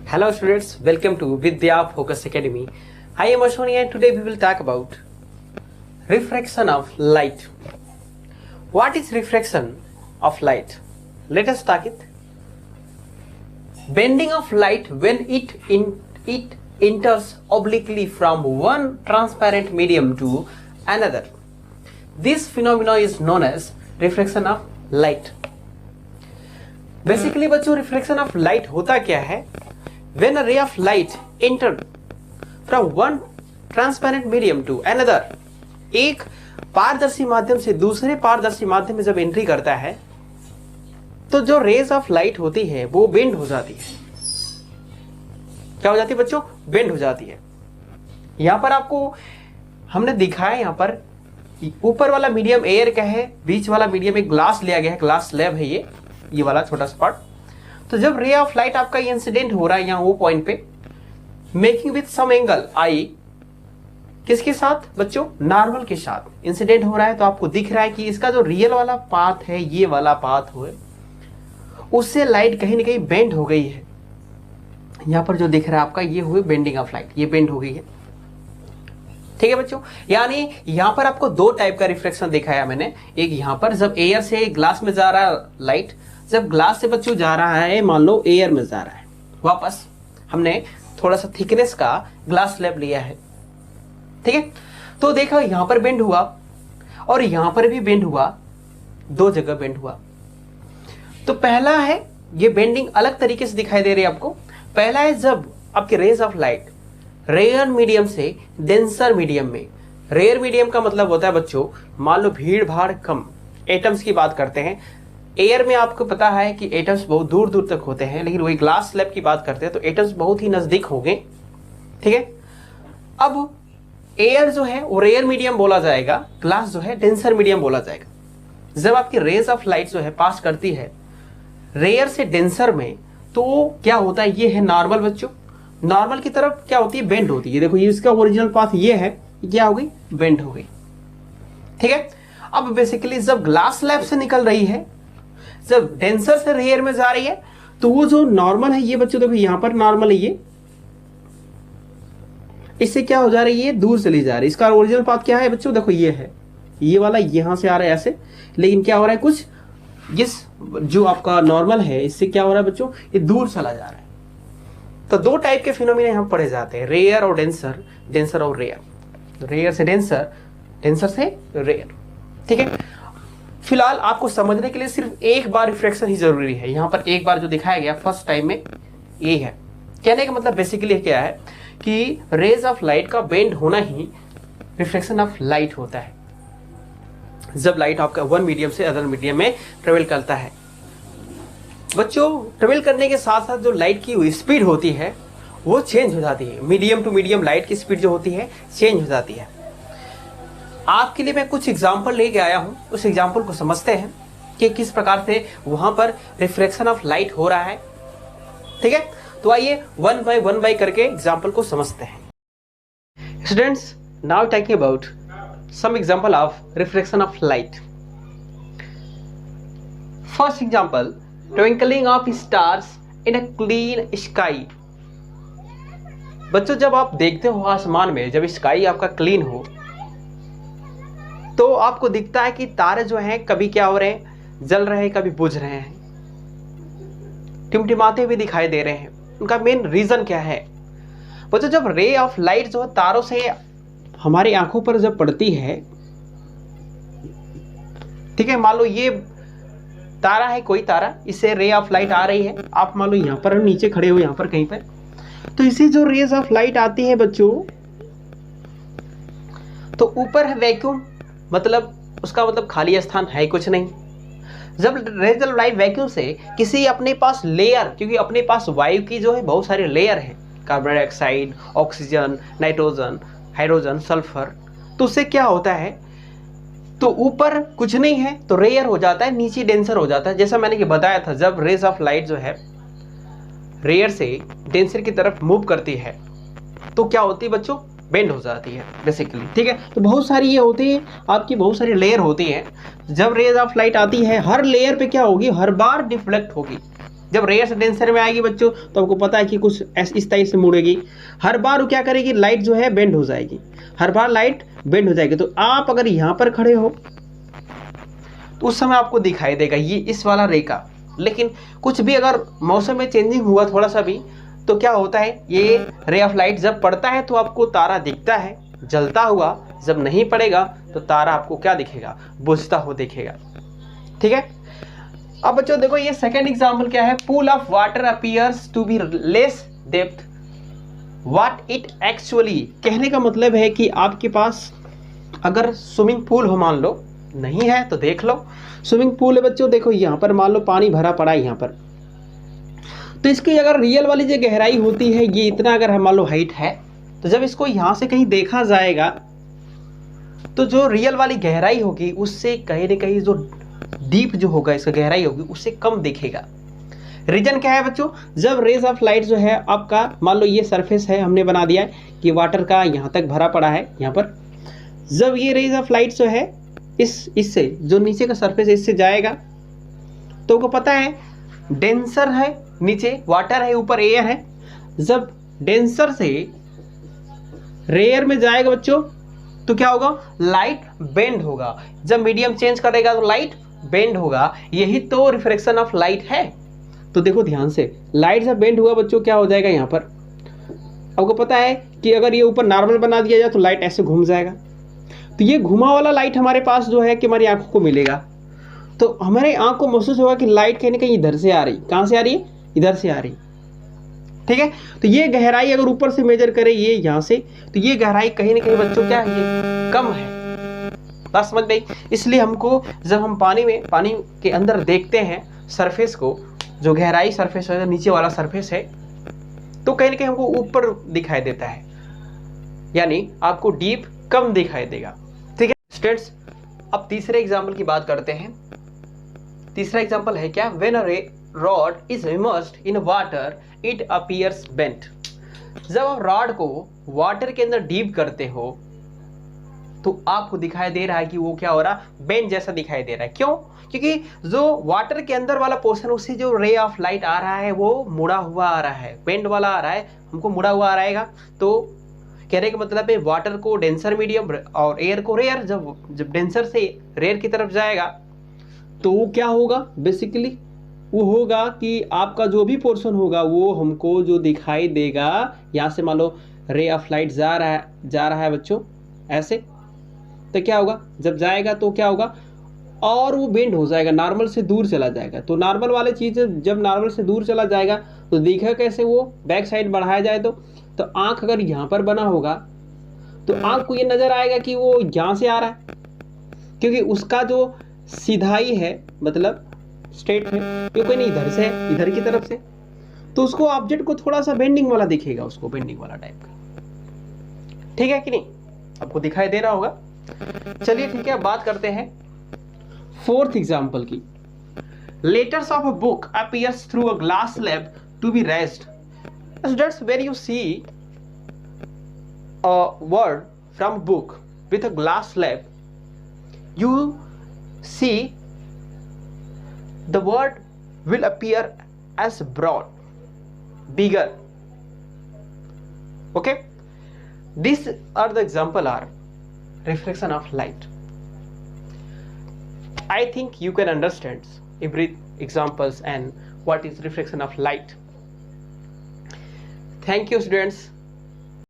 Hello students, welcome to Vidya Focus Academy. I am Ashwani and today we will talk about refraction of light. What is refraction of light? Let us talk it. Bending of light when it enters obliquely from one transparent medium to another. This phenomenon is known as refraction of light. Basically बच्चों reflection of light होता क्या है? When a ray of light enter from one transparent medium to another, एक पारदर्शी माध्यम से दूसरे पारदर्शी माध्यम में जब एंट्री करता है तो जो रेज ऑफ लाइट होती है वो बेंड हो जाती है. क्या हो जाती है बच्चों? बेंड हो जाती है. यहां पर आपको हमने दिखाया, यहां पर ऊपर वाला मीडियम एयर का है, बीच वाला मीडियम एक ग्लास लिया गया है, ग्लास स्लैब है ये वाला छोटा सा पार्ट. तो जब रे ऑफ लाइट आपका इंसिडेंट हो रहा है यहां वो पॉइंट पे, मेकिंग विथ सम एंगल आई, किसके साथ बच्चों? नॉर्मल के साथ इंसिडेंट हो रहा है. तो आपको दिख रहा है कि इसका जो रियल वाला पाथ है, ये वाला पाथ हो, उससे लाइट कहीं ना कहीं बेंड हो गई है. यहां पर जो दिख रहा है आपका ये हुई बेंडिंग ऑफ लाइट, ये बेंड हो गई है. ठीक है बच्चों, यानी यहां पर आपको दो टाइप का रिफ्लेक्शन दिखाया मैंने. एक यहां पर जब एयर से ग्लास में जा रहा है लाइट, जब ग्लास से बच्चों जा रहा है, मान लो एयर में जा रहा है, वापस हमने थोड़ा सा थिकनेस का ग्लास स्लैब लिया है. ठीक है, तो देखो यहां पर बेंड हुआ और यहां पर भी बेंड हुआ, दो जगह बेंड हुआ. तो पहला है, ये बेंडिंग अलग तरीके से दिखाई दे रही है आपको. पहला है जब आपके rays of light rare medium से डेंसर मीडियम में. रेयर मीडियम का मतलब होता है बच्चों, मान लो भीड़ भाड़ कम, एटम्स की बात करते हैं. एयर में आपको पता है कि एटम्स बहुत दूर दूर तक होते हैं, लेकिन वही ग्लास स्लैब की बात करते हैं तो एटम्स बहुत ही नजदीक होंगे. ठीक है, अब एयर जो है वो रेयर मीडियम बोला जाएगा, ग्लास जो है डेंसर मीडियम बोला जाएगा. जब आपकी रेज ऑफ लाइट जो है पास करती है रेयर से डेंसर में, तो क्या होता है? ये है नॉर्मल बच्चों. नॉर्मल की तरफ क्या होती है? बेंड होती है. देखो ये इसका ओरिजिनल पाथ ये है, क्या हो गई? बेंड हो गई. ठीक है, अब बेसिकली जब ग्लास स्लैब से निकल रही है, जब डेंसर से रेयर में जा रही है, तो वो जो नॉर्मल है ये बच्चों, देखो यहां पर नॉर्मल है ये, इससे क्या हो जा रही है? दूर चली जा रही है. इसका ओरिजिनल पाथ क्या है बच्चों? देखो ये है, ये वाला यहां से आ रहा है ऐसे, लेकिन क्या हो रहा है? कुछ इस जो आपका नॉर्मल है इससे क्या हो रहा है बच्चों? ये दूर चला जा रहा है. तो दो टाइप के फिनोमिना यहां पढ़े जाते हैं, रेयर और डेंसर, डेंसर और रेयर. रेयर से डेंसर, डेंसर से रेयर. ठीक है, फिलहाल आपको समझने के लिए सिर्फ एक बार रिफ्लेक्शन ही जरूरी है. यहां पर एक बार जो दिखाया गया फर्स्ट टाइम में ये है. कहने का मतलब बेसिकली क्या है कि रेज ऑफ लाइट का बेंड होना ही रिफ्लेक्शन ऑफ लाइट होता है. जब लाइट आपका वन मीडियम से अदर मीडियम में ट्रेवल करता है बच्चों, ट्रेवल करने के साथ साथ जो लाइट की स्पीड होती है वो चेंज हो जाती है. मीडियम टू मीडियम लाइट की स्पीड जो होती है चेंज हो जाती है. आपके लिए मैं कुछ एग्जांपल लेके आया हूं, उस एग्जांपल को समझते हैं कि किस प्रकार से वहां पर रिफ्लेक्शन ऑफ लाइट हो रहा है. ठीक है, तो आइए वन बाय करके एग्जांपल को समझते हैं. Students, now talking about some example of reflection of light. First example, twinkling of stars in a clean sky. बच्चों जब आप देखते हो आसमान में, जब स्काई आपका क्लीन हो, तो आपको दिखता है कि तारे जो हैं कभी क्या हो रहे हैं? जल रहे हैं, कभी बुझ रहे हैं, टिमटिमाते भी दिखाई दे रहे हैं. उनका मेन रीजन क्या है बच्चों? जब रे ऑफ लाइट जो है तारों से हमारी आंखों पर जब पड़ती है, ठीक है, मान लो ये तारा है, कोई तारा, इससे रे ऑफ लाइट आ रही है. आप मान लो यहां पर नीचे खड़े हो, यहां पर कहीं पर, तो इसी जो रेज ऑफ लाइट आती है बच्चों, तो ऊपर है वैक्यूम, मतलब उसका मतलब खाली स्थान है कुछ नहीं. जब रेज ऑफ लाइट वैक्यूम से किसी अपने पास लेयर, क्योंकि अपने पास वायु की जो है बहुत सारे लेयर है, carbon dioxide, oxygen, nitrogen, hydrogen, sulphur, तो उससे क्या होता है? तो ऊपर कुछ नहीं है तो रेयर हो जाता है, नीचे डेंसर हो जाता है. जैसा मैंने बताया था, जब रेज ऑफ लाइट जो है रेयर से डेंसर की तरफ मूव करती है तो क्या होती है बच्चों? बेंड हो जाती है बेसिकली. ठीक है, तो बहुत सारी ये होती है आपकी, बहुत सारी लेयर होती है. जब रेज ऑफ लाइट आती है, हर लेयर पे क्या होगी? हर बार डिफ्लेक्ट होगी. जब रेयर से डेंसर में आएगी बच्चों तो आपको पता है कि कुछ इस तरह से मुड़ेगी, हर बार वो क्या करेगी, लाइट जो है बेंड हो जाएगी, हर बार लाइट बेंड हो जाएगी। तो आप अगर यहाँ पर खड़े हो तो उस समय आपको दिखाई देगा ये इस वाला रे का। लेकिन कुछ भी अगर मौसम में चेंजिंग हुआ थोड़ा सा भी तो क्या होता है, ये रे ऑफ लाइट जब पड़ता है तो आपको तारा दिखता है जलता हुआ, जब नहीं पड़ेगा तो तारा आपको क्या दिखेगा, बुझता हुआ दिखेगा। ठीक है। अब बच्चों देखो ये सेकंड एग्जांपल क्या है, pool of water appears to be less depth what it actually. कहने का मतलब है कि आपके पास अगर स्विमिंग पूल हो, मान लो नहीं है तो देख लो, स्विमिंग पूल है बच्चों, देखो यहाँ पर मान लो पानी भरा पड़ा है यहाँ पर, तो इसकी अगर रियल वाली जो गहराई होती है ये इतना अगर मान लो हाइट है, तो जब इसको यहाँ से कहीं देखा जाएगा तो जो रियल वाली गहराई होगी उससे कहीं ना कहीं जो डीप जो होगा इसका गहराई होगी उससे कम दिखेगा। रीजन क्या है बच्चों, जब रेज ऑफ लाइट जो है आपका मान लो ये सरफेस है, हमने बना दिया है कि वाटर का यहाँ तक भरा पड़ा है यहाँ पर, जब ये रेज ऑफ लाइट जो है इससे जो नीचे का सरफेस है इससे जाएगा तो आपको पता है डेंसर है, नीचे वाटर है, ऊपर एयर है, जब डेंसर से रेयर में जाएगा बच्चों तो क्या होगा, लाइट बेंड होगा, जब मीडियम चेंज करेगा तो लाइट बेंड होगा, यही तो रिफ्रैक्शन ऑफ लाइट है। तो देखो ध्यान से, लाइट जब बेंड हुआ बच्चों क्या हो जाएगा, यहाँ पर आपको पता है कि अगर ये ऊपर नॉर्मल बना दिया जाए तो लाइट ऐसे घूम जाएगा, तो ये घुमा वाला लाइट हमारे पास जो है कि हमारी आंखों को मिलेगा, तो हमारे आंख को महसूस होगा कि लाइट कहीं ना कहीं इधर से आ रही, कहाँ से आ रही है, इधर से आ रही। ठीक है। तो ये गहराई अगर ऊपर से मेजर करें ये यहाँ से, तो ये गहराई कहीं ना कहीं बच्चों क्या है, ये कम है। बात समझ में आई? इसलिए हमको जब हम पानी के अंदर देखते हैं सरफेस को, जो गहराई सरफेस है, नीचे वाला सरफेस है, तो कहीं ना कहीं हमको ऊपर दिखाई देता है, यानी आपको डीप कम दिखाई देगा। ठीक है स्टूडेंट्स, अब तीसरे एग्जाम्पल की बात करते हैं। तीसरा एग्जाम्पल है क्या, when a rod is immersed in water it appears bent. जब आप रॉड को वाटर के अंदर डीप करते हो तो आपको दिखाई दे रहा है कि वो क्या हो रहा है, बेंट जैसा दिखाई दे रहा है। क्यों? क्योंकि जो वाटर के अंदर वाला पोर्शन उससे जो रे ऑफ लाइट आ रहा है वो मुड़ा हुआ आ रहा है, बेंट वाला आ रहा है, हमको मुड़ा हुआ आ रहेगा। तो कहने का मतलब है वाटर को डेंसर मीडियम और एयर को रेयर, जब डेंसर से रेयर की तरफ जाएगा तो वो क्या होगा, बेसिकली वो होगा कि आपका जो भी पोर्शन होगा वो हमको जो दिखाई देगा, यहाँ से मान लो रे ऑफ लाइट जा रहा है बच्चों ऐसे, तो क्या होगा, जब जाएगा तो क्या होगा, और वो बेंड हो जाएगा, नॉर्मल से दूर चला जाएगा। तो नॉर्मल वाले चीज़ जब नॉर्मल से दूर चला जाएगा तो देखा कैसे, वो बैक साइड बढ़ाया जाए तो आंख अगर यहाँ पर बना होगा तो आंख को ये नजर आएगा कि वो यहाँ से आ रहा है, क्योंकि उसका जो सीधाई है मतलब स्ट्रेट है, ये कोई नहीं इधर से है, इधर की तरफ से, तो उसको ऑब्जेक्ट को थोड़ा सा बेंडिंग वाला दिखेगा, उसको बेंडिंग वाला टाइप का। ठीक है कि नहीं, आपको दिखाई दे रहा होगा। चलिए ठीक है, अब बात करते हैं फोर्थ एग्जाम्पल की। Letters of a book appears through a glass slab to be raised. That's where you see a word from book with a glass slab. You see the word will appear as broad, bigger. Okay, these are the example are reflection of light. I think you can understand every examples and what is reflection of light. Thank you students.